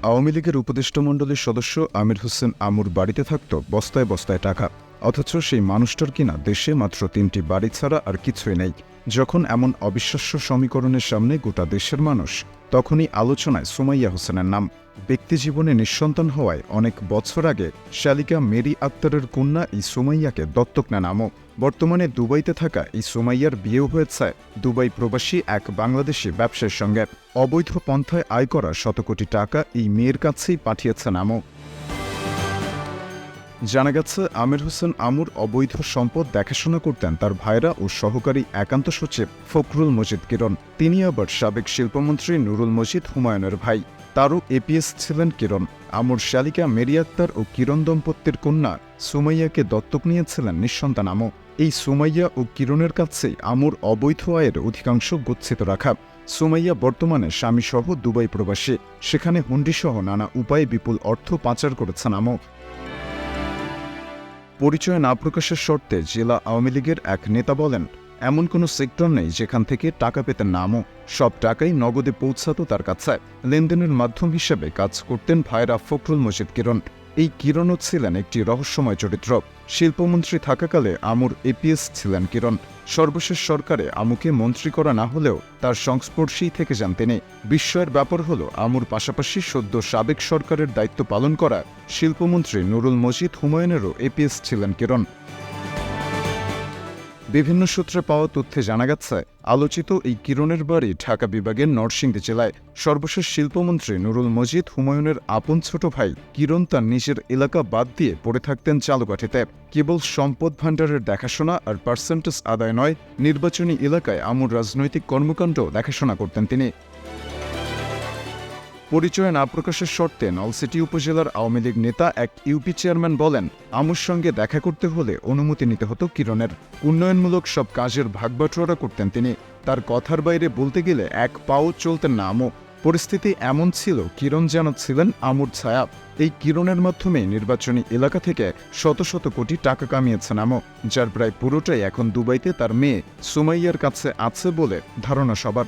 আওয়ামী লীগের উপদেষ্টামণ্ডলীর সদস্য আমির হোসেন আমুর বাড়িতে থাকত বস্তায় বস্তায় টাকা, অথচ সেই মানুষটার কিনা দেশে মাত্র ৩টি বাড়ি ছাড়া আর কিছুই নেই। যখন এমন অবিশ্বাস্য সমীকরণের সামনে গোটা দেশের মানুষ, তখনই আলোচনায় সুমাইয়া হোসেনের নাম। ব্যক্তিজীবনে নিঃসন্তান হওয়ায় অনেক বছর আগে শালিকা মেরি আক্তারের কন্যা এই সুমাইয়াকে দত্তক নেন আমু। বর্তমানে দুবাইতে থাকা এই সুমাইয়ার বিয়েও হয়েছে দুবাই প্রবাসী এক বাংলাদেশি ব্যবসায়ীর সঙ্গে। অবৈধ পন্থায় আয় করা শত কোটি টাকা এই মেয়ের কাছেই পাঠিয়েছেন আমু। জানা গেছে, আমির হোসেন আমুর অবৈধ সম্পদ দেখাশোনা করতেন তার ভাইরা ও সহকারী একান্ত সচিব ফখরুল মজিদ কিরণ। তিনি আবার সাবেক শিল্পমন্ত্রী নুরুল মজিদ হুমায়ুনের ভাই। তারও এপিএস ছিলেন কিরণ। আমুর শালিকা মেরি আক্তার ও কিরণ দম্পতির কন্যা সুমাইয়াকে দত্তক নিয়েছিলেন নিঃসন্তান আমু। এই সুমাইয়া ও কিরণের কাছেই আমুর অবৈধ আয়ের অধিকাংশ গচ্ছিত রাখা। সুমাইয়া বর্তমানে স্বামীসহ দুবাই প্রবাসী। সেখানে হুন্ডিসহ নানা উপায়ে বিপুল অর্থ পাচার করেছেন আমু। পরিচয় না প্রকাশের শর্তে জেলা আওয়ামী লীগের এক নেতা বলেন, এমন কোনো সেক্টর নেই যেখান থেকে টাকা পেতেন না আমু। সব টাকাই নগদে পৌঁছাত তার কাছে। লেনদেনের মাধ্যম হিসেবে কাজ করতেন ভাইরা ফখরুল মজিদ কিরণ। এই কিরণও ছিলেন একটি রহস্যময় চরিত্র। শিল্পমন্ত্রী থাকাকালে আমুর এপিএস ছিলেন কিরণ। সর্বশেষ সরকারে আমুকে মন্ত্রী করা না হলেও তার সংস্পর্শেই থেকে যান তিনি। বিস্ময়ের ব্যাপার হল, আমুর পাশাপাশি সদ্য সাবেক সরকারের দায়িত্ব পালন করা শিল্পমন্ত্রী নুরুল মজিদ হুমায়ুনেরও এপিএস ছিলেন কিরণ। বিভিন্ন সূত্রে পাওয়া তথ্যে জানা গেছে, আলোচিত এই কিরণের বাড়ি ঢাকা বিভাগের নরসিংদী জেলায়। সর্বশেষ শিল্পমন্ত্রী নুরুল মজিদ হুমায়ুনের আপন ছোট ভাই কিরণ তার নিজের এলাকা বাদ দিয়ে পড়ে থাকতেন চালুকাঠিতে। কেবল সম্পদ ভাণ্ডারের দেখাশোনা আর পার্সেন্টেজ আদায় নয়, নির্বাচনী এলাকায় আমুর রাজনৈতিক কর্মকাণ্ড দেখাশোনা করতেন তিনি। পরিচয় না প্রকাশের শর্তে নলছিটি উপজেলার আওয়ামী লীগ নেতা এক ইউপি চেয়ারম্যান বলেন, আমুর সঙ্গে দেখা করতে হলে অনুমতি নিতে হতো কিরণের। উন্নয়নমূলক সব কাজের ভাগবাটোয়ারা করতেন তিনি। তার কথার বাইরে বলতে গেলে এক পাও চলতেন না আমু। পরিস্থিতি এমন ছিল, কিরণ যেন ছিলেন আমুর ছায়া। এই কিরণের মাধ্যমে নির্বাচনী এলাকা থেকে শত শত কোটি টাকা কামিয়েছেন আমু, যার প্রায় পুরোটাই এখন দুবাইতে তার মেয়ে সুমাইয়ার কাছে আছে বলে ধারণা সবার।